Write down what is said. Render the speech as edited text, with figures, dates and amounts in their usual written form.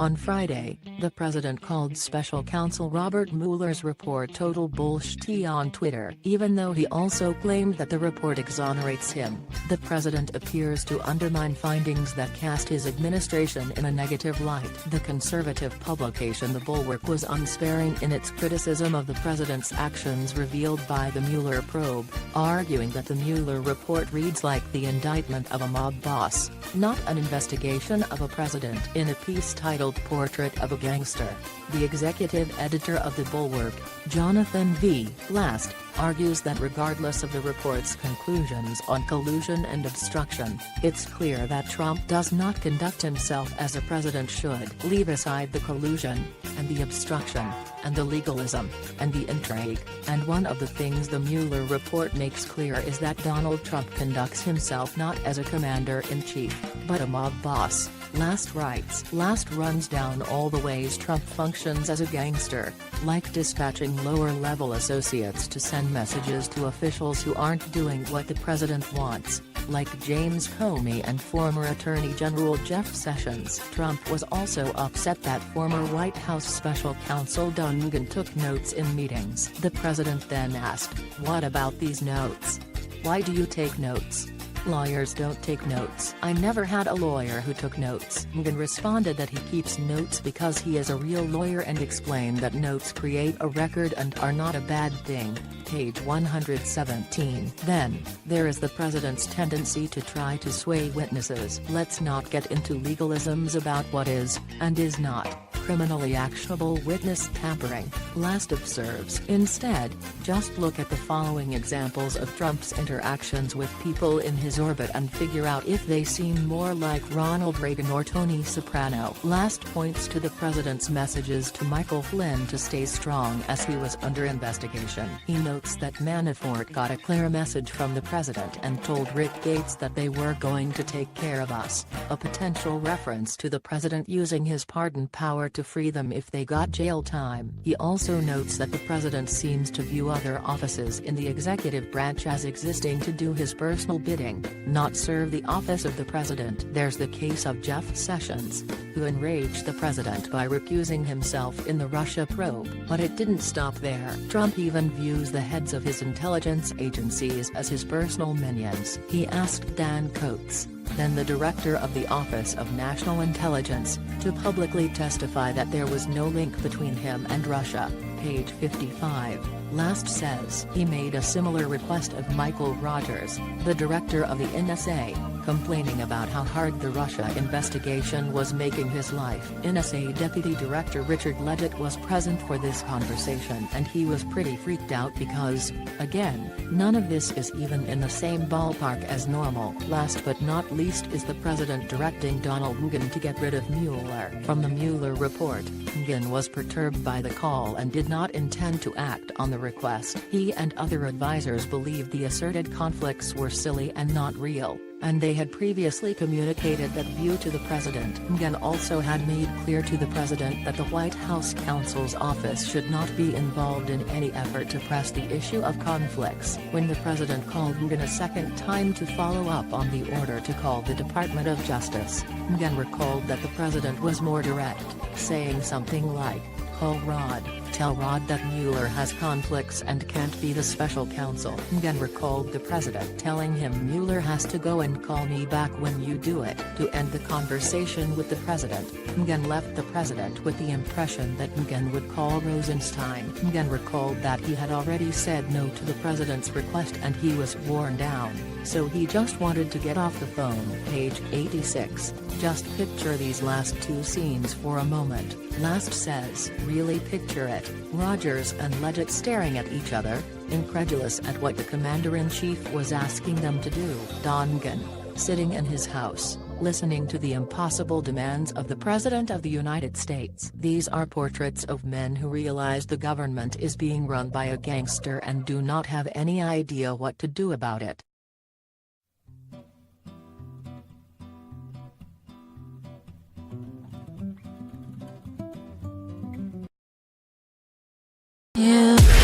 On Friday, the president called special counsel Robert Mueller's report total bullshit on Twitter. Even though he also claimed that the report exonerates him, the president appears to undermine findings that cast his administration in a negative light. The conservative publication The Bulwark was unsparing in its criticism of the president's actions revealed by the Mueller probe, arguing that the Mueller report reads like the indictment of a mob boss, not an investigation of a president. In a piece titled Portrait of a Gangster, the executive editor of The Bulwark, Jonathan V. Last, argues that regardless of the report's conclusions on collusion and obstruction, it's clear that Trump does not conduct himself as a president should. Leave aside the collusion, and the obstruction, and the legalism, and the intrigue, and one of the things the Mueller report makes clear is that Donald Trump conducts himself not as a commander-in-chief, but a mob boss. Last writes. Last runs down all the ways Trump functions as a gangster, like dispatching lower-level associates to send messages to officials who aren't doing what the president wants, like James Comey and former Attorney General Jeff Sessions. Trump was also upset that former White House special counsel Dungan took notes in meetings. The president then asked, "What about these notes? Why do you take notes? Lawyers don't take notes." "I never had a lawyer who took notes." Dungan responded that he keeps notes because he is a real lawyer and explained that notes create a record and are not a bad thing. Page 117. Then, there is the president's tendency to try to sway witnesses. Let's not get into legalisms about what is, and is not, criminally actionable witness tampering, Last observes. Instead, just look at the following examples of Trump's interactions with people in his orbit and figure out if they seem more like Ronald Reagan or Tony Soprano. Last points to the president's messages to Michael Flynn to stay strong as he was under investigation. He notes that Manafort got a clear message from the president and told Rick Gates that they were going to take care of us, a potential reference to the president using his pardon power to free them if they got jail time. He also notes that the president seems to view other offices in the executive branch as existing to do his personal bidding, not serve the office of the president. There's the case of Jeff Sessions, who enraged the president by recusing himself in the Russia probe. But it didn't stop there. Trump even views the heads of his intelligence agencies as his personal minions. He asked Dan Coats, then the director of the Office of National Intelligence, to publicly testify that there was no link between him and Russia. Page 55. Last says he made a similar request of Michael Rogers, the director of the NSA, complaining about how hard the Russia investigation was making his life. NSA Deputy Director Richard Leggett was present for this conversation and he was pretty freaked out because, again, none of this is even in the same ballpark as normal. Last but not least is the president directing Donald Trump to get rid of Mueller. From the Mueller report, Trump was perturbed by the call and did not intend to act on the request. He and other advisors believed the asserted conflicts were silly and not real, and they had previously communicated that view to the president. Trump also had made clear to the president that the White House counsel's office should not be involved in any effort to press the issue of conflicts. When the president called Trump a second time to follow up on the order to call the Department of Justice, Trump recalled that the president was more direct, saying something like, "Call Rod, tell Rod that Mueller has conflicts and can't be the special counsel." Trump recalled the president telling him Mueller has to go and call me back when you do it. To end the conversation with the president, Trump left the president with the impression that Trump would call Rosenstein. Trump recalled that he had already said no to the president's request and he was worn down, so he just wanted to get off the phone. Page 86. Just picture these last two scenes for a moment. Last says, really picture it, Rogers and Leggett staring at each other, incredulous at what the commander-in-chief was asking them to do. Dongan, sitting in his house, listening to the impossible demands of the President of the United States. These are portraits of men who realize the government is being run by a gangster and do not have any idea what to do about it. Yeah.